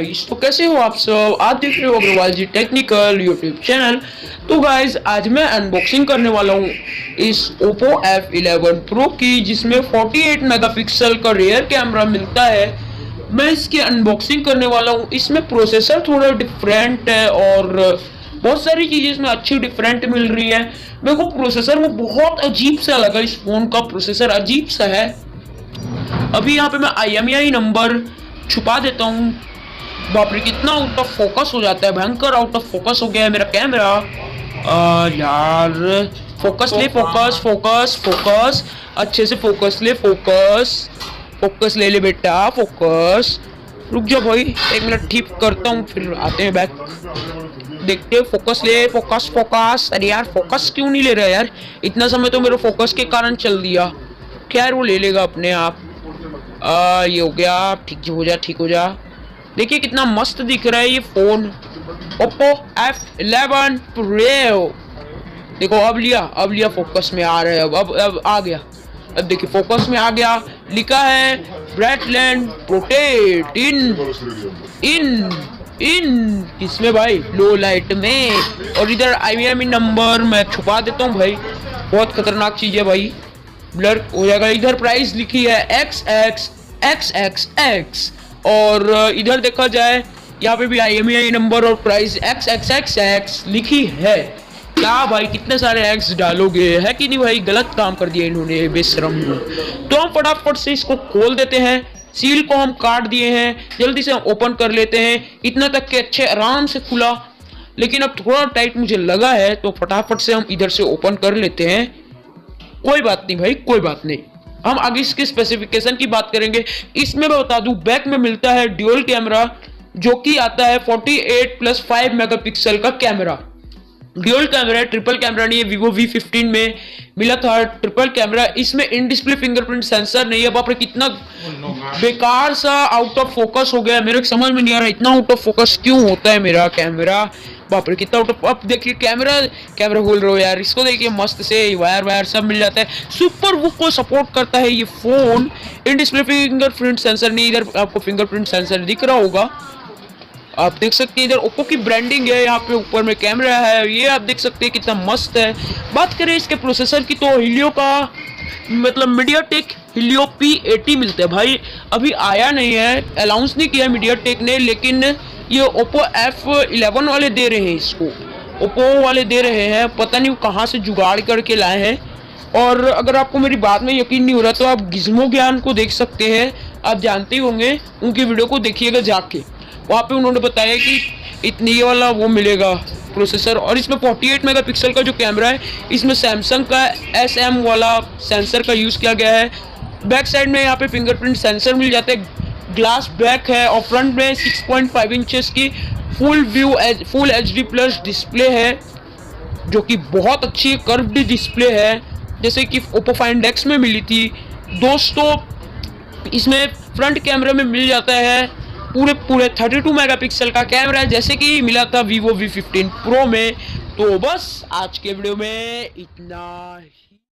Guys, तो कैसे हो आप सब। आज देख रहे हो अग्रवालजी टेक्निकल यूट्यूब चैनल। तो गाइस आज मैं अनबॉक्सिंग करने वाला हूँ इस OPPO F11 Pro की, जिसमें 48 मेगापिक्सल का रियर कैमरा मिलता है। मैं इसकी अनबॉक्सिंग करने वाला हूँ। इसमें प्रोसेसर थोड़ा डिफरेंट है और बहुत सारी चीज़ें इसमें अच्छी डिफरेंट मिल रही है। मेरे को प्रोसेसर में बहुत अजीब सा लगा, इस फोन का प्रोसेसर अजीब सा है। अभी यहाँ पे मैं IMEI नंबर छुपा देता हूँ। बाप रे, कितना आउट ऑफ फोकस हो जाता है, भयंकर आउट ऑफ फोकस हो गया है मेरा कैमरा। यार फोकस ले, फोकस फोकस फोकस, अच्छे से फोकस ले, फोकस ले ले बेटा, फोकस। रुक जा भाई, 1 मिनट ठीक करता हूँ, फिर आते हैं बैक। देखते, फोकस ले, फोकस फोकस। अरे यार फोकस क्यों नहीं ले रहा यार, इतना समय तो मेरे फोकस के कारण चल दिया। खैर वो ले लेगा अपने आप। ये हो गया, ठीक हो जा, ठीक हो जा। देखिए कितना मस्त दिख रहा है ये फोन, OPPO F11 Pro। देखो अब लिया फोकस में आ रहा है। अब आ गया, अब देखिए फोकस में आ गया। लिखा है ब्राइटलैंड प्रोटेक्ट इन इसमें भाई, लो लाइट में। और इधर IMEI नंबर मैं छुपा देता हूँ भाई, बहुत खतरनाक चीज है भाई, ब्लर हो जाएगा। इधर प्राइस लिखी है XXXXX और इधर देखा जाए यहाँ पे भी IMEI नंबर और प्राइस XXXX लिखी है। क्या भाई, कितने सारे X डालोगे, है कि नहीं भाई। गलत काम कर दिया इन्होंने, बेशरम। तो हम फटाफट से इसको खोल देते हैं। सील को हम काट दिए हैं, जल्दी से हम ओपन कर लेते हैं। इतना तक के अच्छे आराम से खुला, लेकिन अब थोड़ा टाइट मुझे लगा है, तो फटाफट से हम इधर से ओपन कर लेते हैं। कोई बात नहीं भाई, कोई बात नहीं। हम आगे इसके स्पेसिफिकेशन की बात करेंगे। इसमें मैं बता दूं, बैक में मिलता है ड्यूल कैमरा, जो कि आता है 48+5 मेगापिक्सल का camera. Dual camera, triple camera नहीं है। Vivo V15 में मिला था ट्रिपल कैमरा। इसमें इन डिस्प्ले फिंगरप्रिंट सेंसर नहीं है। बाप रे, कितना बेकार सा आउट ऑफ फोकस हो गया, मेरे समझ में नहीं आ रहा इतना आउट ऑफ फोकस क्यों होता है मेरा कैमरा। बाप रे, कितना आउट ऑफ। अब देखिए कैमरा खोल रहा हो यार, इसको देखिए मस्त से वायर सब मिल जाता है। सुपर वूक को सपोर्ट करता है ये phone. In display fingerprint sensor नहीं, इधर आपको फिंगरप्रिंट सेंसर दिख रहा होगा, आप देख सकते हैं। इधर OPPO की ब्रांडिंग है, यहाँ पे ऊपर में कैमरा है, ये आप देख सकते हैं कितना मस्त है। बात करें इसके प्रोसेसर की, तो हेलियो का मतलब मीडियाटेक हेलियो P80 मिलता है भाई। अभी आया नहीं है, अनाउंस नहीं किया मीडियाटेक ने, लेकिन ये OPPO F11 वाले दे रहे हैं इसको, OPPO वाले दे रहे हैं। पता नहीं कहाँ से जुगाड़ करके लाए हैं। और अगर आपको मेरी बात में यकीन नहीं हो रहा, तो आप गिज्मो ज्ञान को देख सकते हैं, आप जानते ही होंगे, उनकी वीडियो को देखिएगा जाके। वहाँ पे उन्होंने बताया कि इतनी ये वाला वो मिलेगा प्रोसेसर। और इसमें 48 मेगापिक्सल का जो कैमरा है, इसमें सैमसंग का SM वाला सेंसर का यूज़ किया गया है। बैक साइड में यहाँ पे फिंगरप्रिंट सेंसर मिल जाते हैं, ग्लास बैक है, और फ्रंट में 6.5 इंचेस की फुल HD+ डिस्प्ले है, जो कि बहुत अच्छी कर्व्ड डिस्प्ले है, जैसे कि OPPO Find X में मिली थी दोस्तों। इसमें फ्रंट कैमरा में मिल जाता है पूरे 32 मेगापिक्सल का कैमरा, जैसे कि मिला था Vivo V15 Pro में। तो बस आज के वीडियो में इतना